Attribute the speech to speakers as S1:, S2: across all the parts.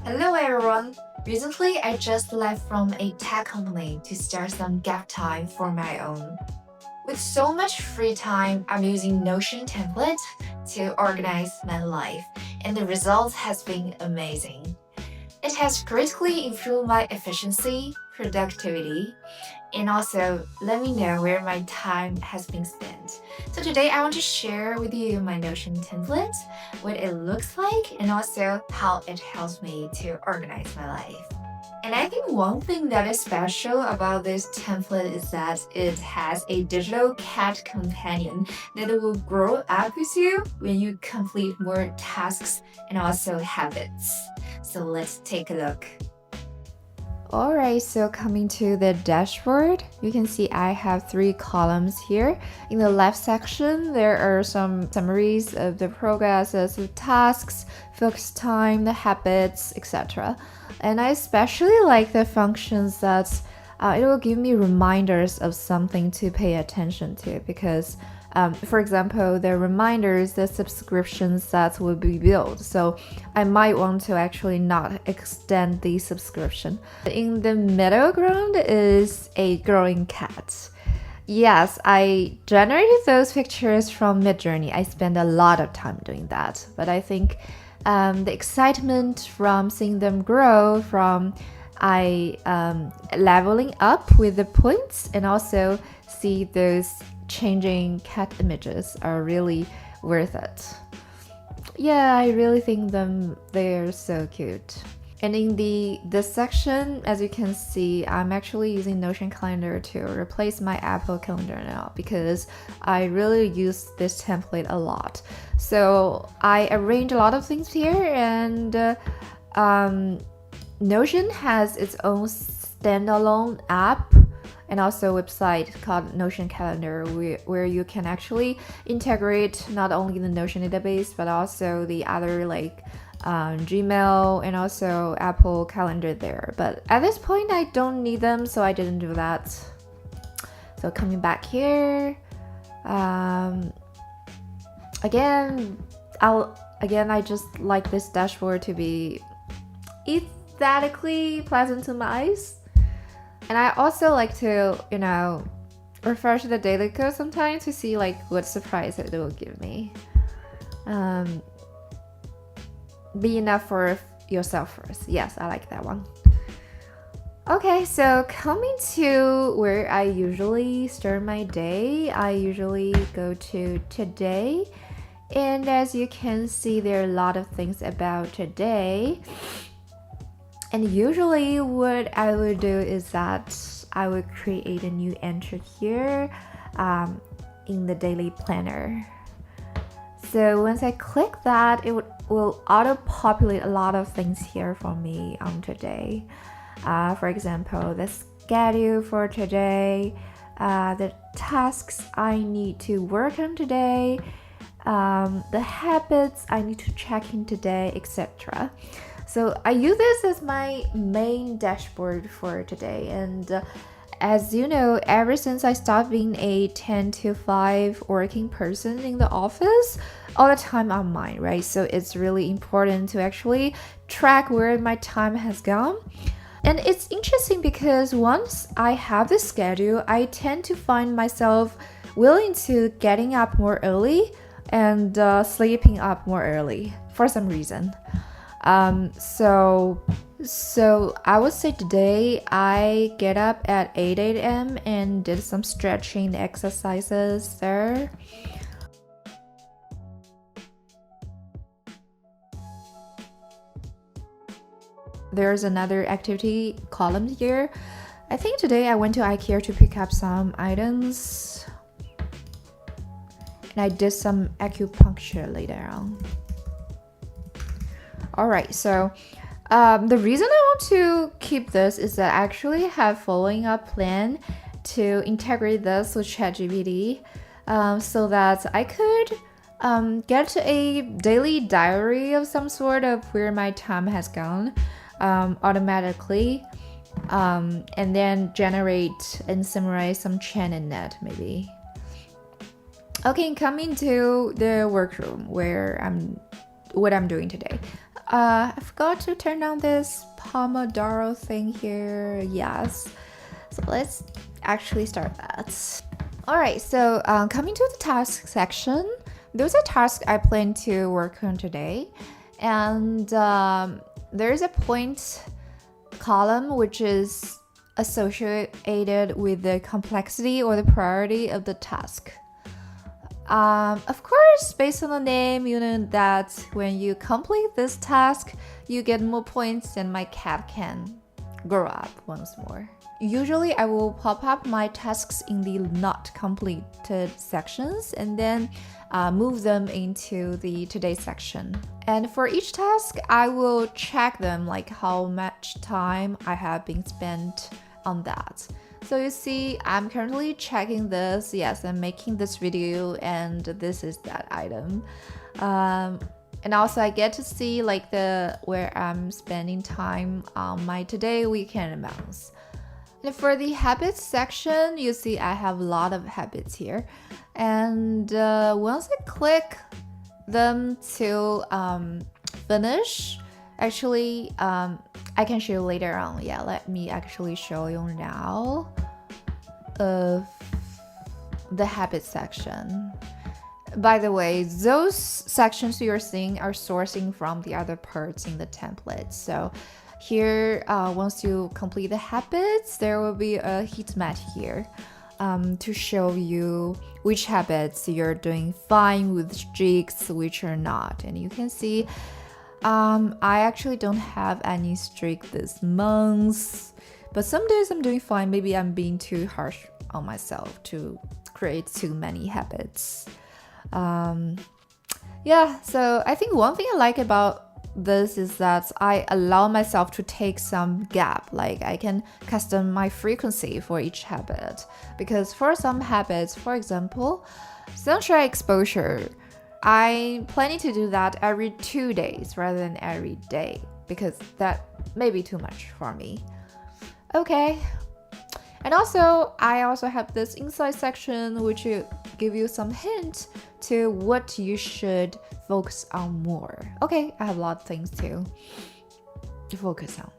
S1: Hello everyone! Recently, I just left from a tech company to start some gap time for my own. With so much free time, I'm using Notion template to organize my life, and the result has been amazing. It has greatly improved my efficiency, productivity, and also let me know where my time has been spent. So today I want to share with you my Notion template, what it looks like, and also how it helps me to organize my life. And I think one thing that is special about this template is that it has a digital cat companion that will grow up with you when you complete more tasks and also habits. So let's take a look. Alright, so coming to the dashboard, you can see I have 3 columns here. In the left section, there are some summaries of the progresses of tasks, focus time, the habits, etc. And I especially like the functions that it will give me reminders of something to pay attention to because for example, the reminders, the subscriptions that will be billed. So I might want to actually not extend the subscription. In the middle ground is a growing cat. Yes, I generated those pictures from Midjourney. I spend a lot of time doing that. But I think the excitement from seeing them grow, from leveling up with the points, and also see those changing cat images are really worth it. Yeah, I really think they're so cute. And in this section, as you can see, I'm actually using Notion Calendar to replace my Apple Calendar now because I really use this template a lot. So I arrange a lot of things here, and Notion has its own standalone app and also a website called Notion Calendar where you can actually integrate not only the Notion database but also the other like Gmail and also Apple Calendar there. But at this point I don't need them, so I didn't do that. So coming back here, again I just like this dashboard to be aesthetically pleasant to my eyes. And I also like to, refer to the daily code sometimes to see like what surprise it will give me. Be enough for yourself first. Yes, I like that one. Okay, so coming to where I usually start my day, I usually go to today. And as you can see, there are a lot of things about today. And usually what I would do is that I would create a new entry here in the daily planner. So once I click that, it will auto-populate a lot of things here for me on today. For example, the schedule for today, the tasks I need to work on today, the habits I need to check in today, etc. So I use this as my main dashboard for today, and as you know, ever since I stopped being a 10 to 5 working person in the office, all the time on mine, right? So it's really important to actually track where my time has gone. And it's interesting because once I have this schedule, I tend to find myself willing to getting up more early and sleeping up more early for some reason. So I would say today I get up at 8 a.m. and did some stretching exercises there. There's another activity column here. I think today I went to IKEA to pick up some items. And I did some acupuncture later on. Alright, so the reason I want to keep this is that I actually have following up plan to integrate this with ChatGPT so that I could get a daily diary of some sort of where my time has gone automatically and then generate and summarize some chain and net maybe. Okay, coming to the workroom where what I'm doing today.
S2: I forgot to turn on this Pomodoro thing here. Yes. So let's actually start that. Alright, so coming to the task section, those are tasks I plan to work on today. And there's a point column which is associated with the complexity or the priority of the task. Of course, based on the name, you know that when you complete this task, you get more points and my cat can grow up once more. Usually, I will pop up my tasks in the not completed sections and then move them into the today section. And for each task, I will check them, like how much time I have been spent on that. So you see, I'm currently checking this. Yes, I'm making this video and this is that item. And also I get to see like where I'm spending time on my today, weekend, and months. And for the habits section, you see I have a lot of habits here. And once I click them to finish, actually, I can show you later on. Yeah, let me actually show you now of the habits section. By the way, those sections you're seeing are sourcing from the other parts in the template. So here, once you complete the habits, there will be a heat map here to show you which habits you're doing fine with streaks, which are not. And you can see I actually don't have any streak this month, but some days I'm doing fine. Maybe I'm being too harsh on myself to create too many habits. Yeah, so I think one thing I like about this is that I allow myself to take some gap, like I can custom my frequency for each habit. Because for some habits, for example, sunshine exposure, I'm planning to do that every 2 days rather than every day, because that may be too much for me. Okay. And also, I also have this insight section which will give you some hint to what you should focus on more. Okay, I have a lot of things to focus on.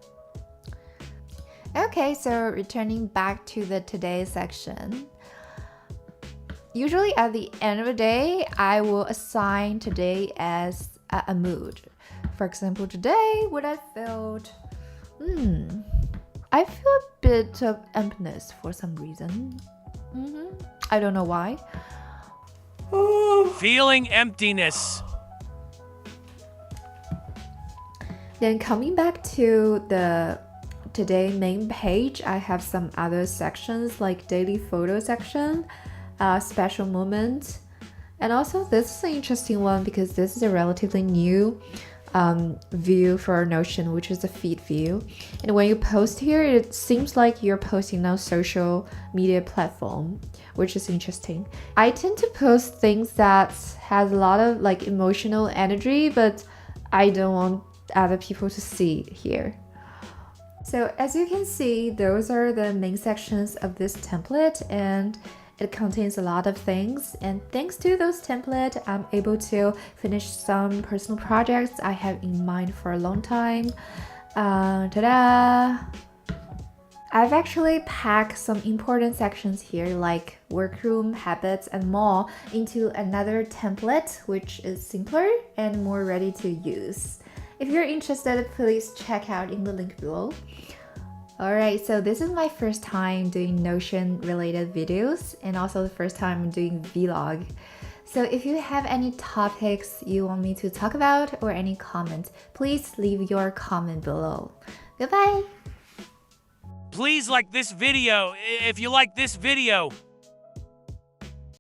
S2: Okay, so returning back to the today section. Usually at the end of the day, I will assign today as a mood. For example, today, what I felt, I feel a bit of emptiness for some reason. I don't know why.
S3: Feeling emptiness.
S2: Then coming back to the today main page, I have some other sections like daily photo section, special moment, and also this is an interesting one because this is a relatively new view for Notion, which is the feed view. And when you post here, it seems like you're posting on a social media platform, which is interesting. I tend to post things that has a lot of like emotional energy, but I don't want other people to see here. So as you can see, those are the main sections of this template, and it contains a lot of things, and thanks to those templates, I'm able to finish some personal projects I have in mind for a long time. Ta-da! I've actually packed some important sections here like workroom, habits, and more into another template, which is simpler and more ready to use. If you're interested, please check out in the link below. Alright, so this is my first time doing Notion related videos and also the first time doing vlog. So if you have any topics you want me to talk about or any comments, please leave your comment below. Goodbye!
S3: Please like this video if you like this video.